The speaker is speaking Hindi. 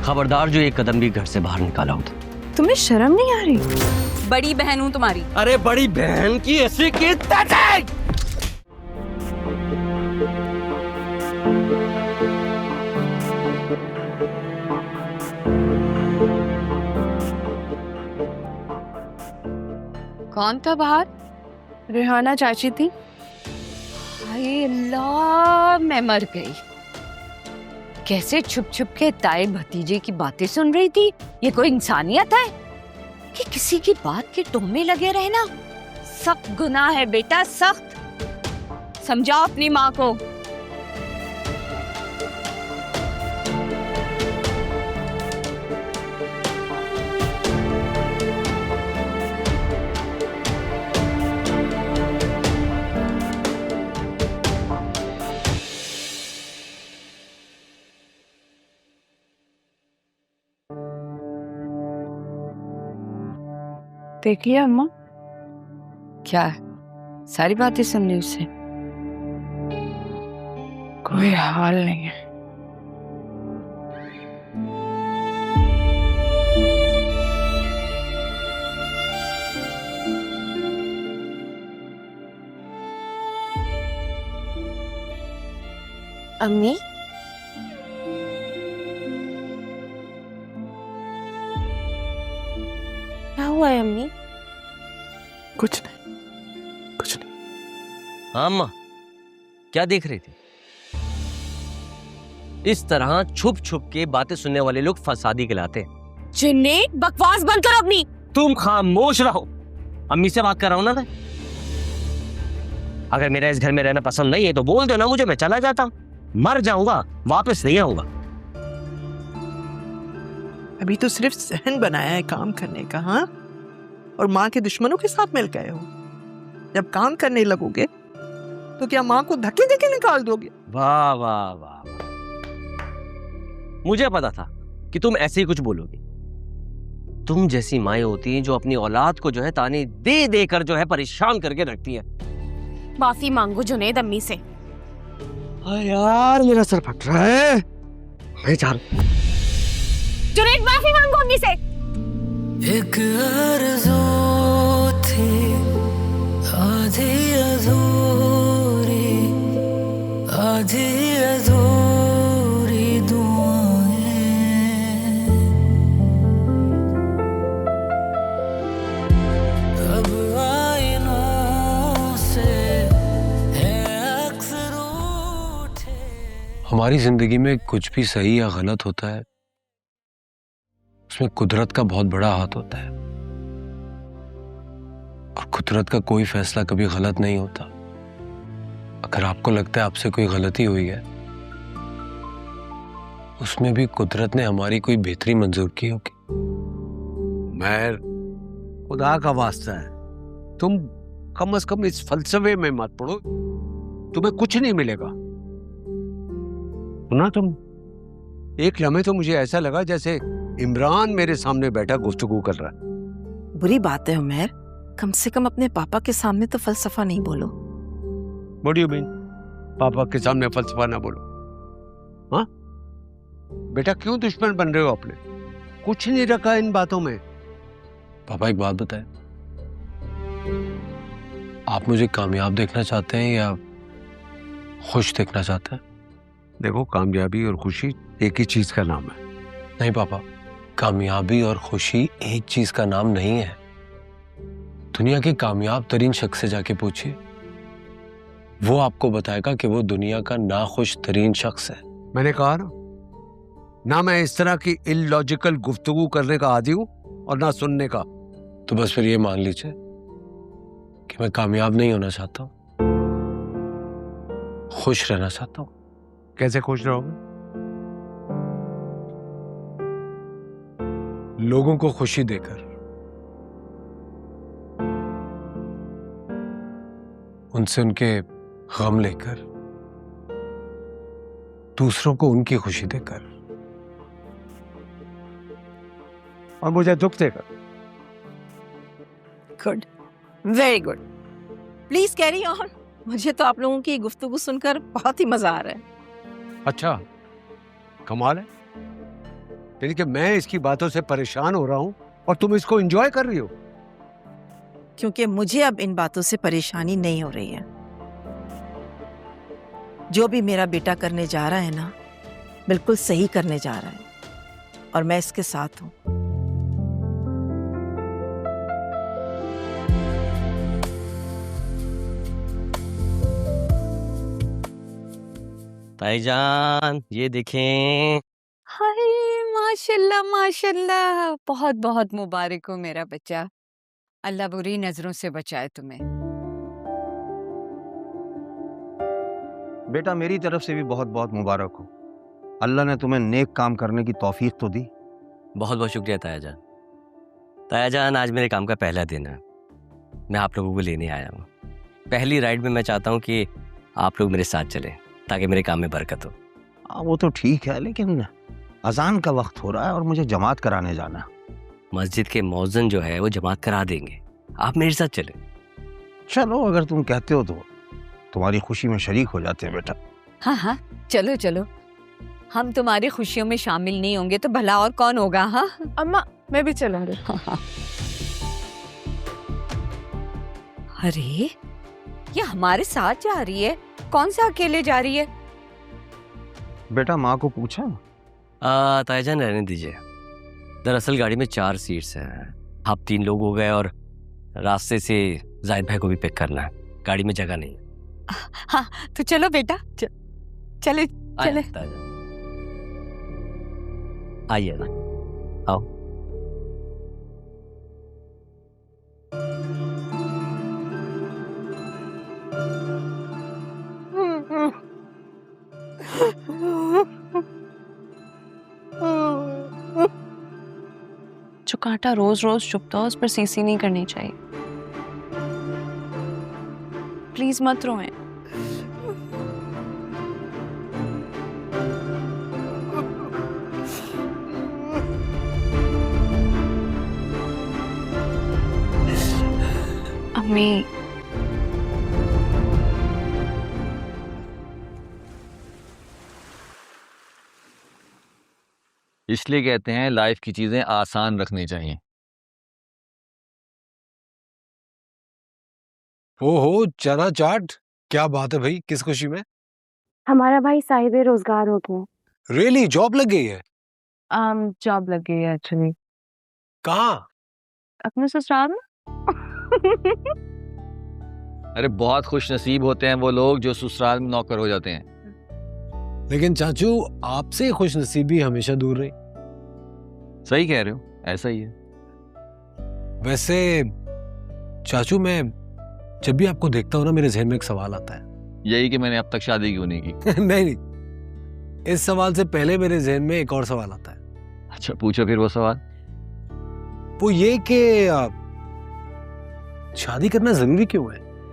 खबरदार जो एक कदम भी घर से बाहर निकाला हो। तुम्हें शर्म नहीं आ रही? बड़ी बहन हूँ तुम्हारी। अरे बड़ी बहन की ऐसी की कौन था बाहर? रेहाना चाची थी। हाय अल्लाह, मैं मर गई। कैसे छुप छुप के ताए भतीजे की बातें सुन रही थी? ये कोई इंसानियत है कि किसी की बात के टोमे लगे रहना? सख्त गुनाह है बेटा, सख्त। समझाओ अपनी माँ को। देख लिया अम्मा? क्या है? सारी बातें सुन ली उससे? कोई हाल नहीं है। अम्मी, क्या हुआ है अम्मी? कुछ नहीं, कुछ नहीं। हाँ अम्मा, क्या देख रही थी? इस तरह छुप छुप के बातें सुनने वाले लोग फसादी कहलाते हैं। जुनैद, बकवास बंद करो अपनी। तुम खामोश रहो। अम्मी से बात कर रहा हूं ना मैं। अगर मेरा इस घर में रहना पसंद नहीं है तो बोल दो ना मुझे, मैं चला जाता हूं। मर जाऊंगा, वापस नहीं आऊंगा। अभी तो सिर्फ सहन बनाया है काम करने का, हाँ? और माँ के दुश्मनों के साथ मिल गए हो। जब काम करने लगोगे तो क्या माँ को धक्के धक्के निकाल दोगे? वाह वाह वाह, मुझे पता था कि तुम ऐसे ही कुछ बोलोगी। तुम जैसी माएं होती हैं जो अपनी औलाद को जो है ताने दे देकर जो है परेशान करके रखती है। माफी मांगो जुनैद अम्मी से। यार मेरा सर फट रहा है, मैं जा रहा हूं। जुनैद, माफी मांगो अम्मी से। एक आरज़ू थी आधी अधूरी, आधी अधूरी दुआएं, अब आईनों से है अक्सर उठे। हमारी जिंदगी में कुछ भी सही या गलत होता है, उसमें कुदरत का बहुत बड़ा हाथ होता है। और कुदरत का कोई फैसला कभी गलत नहीं होता। अगर आपको लगता है आपसे कोई गलती हुई है, उसमें भी कुदरत ने हमारी कोई बेहतरी मंजूर की होगी। महर, खुदा का वास्ता है, तुम कम से कम इस फलसफे में मत पड़ो। तुम्हें कुछ नहीं मिलेगा। सुना तुम? एक लम्हे तो मुझे ऐसा लगा जैसे इमरान मेरे सामने बैठा गुफ्तगू कर रहा है। बुरी बात है उमर, कम से कम अपने पापा के सामने तो फलसफा नहीं बोलो। What do you mean? पापा के सामने फलसफा ना बोलो? हाँ बेटा, क्यों दुश्मन बन रहे हो अपने? कुछ नहीं रखा इन बातों में। पापा एक बात बताएं, आप मुझे कामयाब देखना चाहते हैं या खुश देखना चाहते हैं? देखो, कामयाबी और खुशी एक ही चीज का नाम है। नहीं पापा, कामयाबी और खुशी एक चीज का नाम नहीं है। दुनिया के कामयाब तरीन शख्स से जाके पूछिए, वो आपको बताएगा कि वो दुनिया का नाखुश तरीन शख्स है। मैंने कहा ना मैं इस तरह की इलॉजिकल गुफ्तगू करने का आदी हूं और ना सुनने का। तो बस फिर ये मान लीजिए कि मैं कामयाब नहीं होना चाहता हूं, खुश रहना चाहता हूं। कैसे खुश रहोगे? लोगों को खुशी देकर, उनसे उनके गम लेकर, दूसरों को उनकी खुशी देकर, और मुझे दुख देकर। Good, very good. Please carry on. मुझे तो आप लोगों की गुफ्तगू सुनकर बहुत ही मजा आ रहा है। अच्छा, कमाल है। यानी कि मैं इसकी बातों से परेशान हो रहा हूँ और तुम इसको एंजॉय कर रही हो। क्योंकि मुझे अब इन बातों से परेशानी नहीं हो रही है। जो भी मेरा बेटा करने जा रहा है ना, बिल्कुल सही करने जा रहा है और मैं इसके साथ हूँ। ताईजान ये देखें। हाय माशाल्लाह माशाल्लाह, बहुत बहुत मुबारक हो मेरा बच्चा। अल्लाह बुरी नजरों से बचाए तुम्हें। बेटा मेरी तरफ से भी बहुत बहुत मुबारक हो। अल्लाह ने तुम्हें नेक काम करने की तौफीक तो दी। बहुत बहुत शुक्रिया तायाजान। तायाजान आज मेरे काम का पहला दिन है, मैं आप लोगों को लेने आया हूँ। पहली राइड में मैं चाहता हूँ कि आप लोग मेरे साथ चलें ताकि मेरे काम में बरकत हो। वो तो ठीक है, लेकिन अजान का वक्त हो रहा है और मुझे जमात कराने जाना। मस्जिद के मौज़िन जो है वो जमात करा देंगे, आप मेरे साथ चलें। चलो अगर तुम कहते हो तो तुम्हारी खुशी में शरीक हो जाते हैं बेटा। हाँ हाँ चलो चलो, हम तुम्हारी खुशियों में शामिल नहीं होंगे तो भला और कौन होगा। हाँ अम्मा मैं भी चलूंगी। अरे ये हमारे साथ जा रही है, कौन सा अकेले जा रही है? बेटा माँ को पूछा? तायाजान रहने दीजिए, दरअसल गाड़ी में 4 सीट्स हैं, आप 3 लोग हो गए और रास्ते से जाहिद भाई को भी पिक करना है, गाड़ी में जगह नहीं है। हाँ तो चलो बेटा, चले चले। आइए ना, आओ। जो कांटा रोज रोज चुभता हो उस पर सीसी नहीं करनी चाहिए। प्लीज मत रोएं। अम्मी इसलिए कहते हैं लाइफ की चीजें आसान रखनी चाहिए। ओहो चना चाट, क्या बात है भाई, किस खुशी में? हमारा भाई साहिब रोजगार हो गया। रियली जॉब लग गई है? जॉब लग गई है एक्चुअली। कहाँ? अपने ससुराल में। अरे बहुत खुश नसीब होते हैं वो लोग जो ससुराल में नौकर हो जाते हैं। लेकिन चाचू आपसे खुशनसीबी हमेशा दूर रही। सही कह रहे हो, ऐसा ही है। वैसे चाचू मैं जब भी आपको देखता हूँ ना, मेरे जहन में एक सवाल आता है। यही कि मैंने अब तक शादी क्यों नहीं की। नहीं, इस सवाल से पहले मेरे जहन में एक और सवाल आता है। अच्छा पूछो फिर वो सवाल। वो ये कि शादी करना जरूरी क्यों है?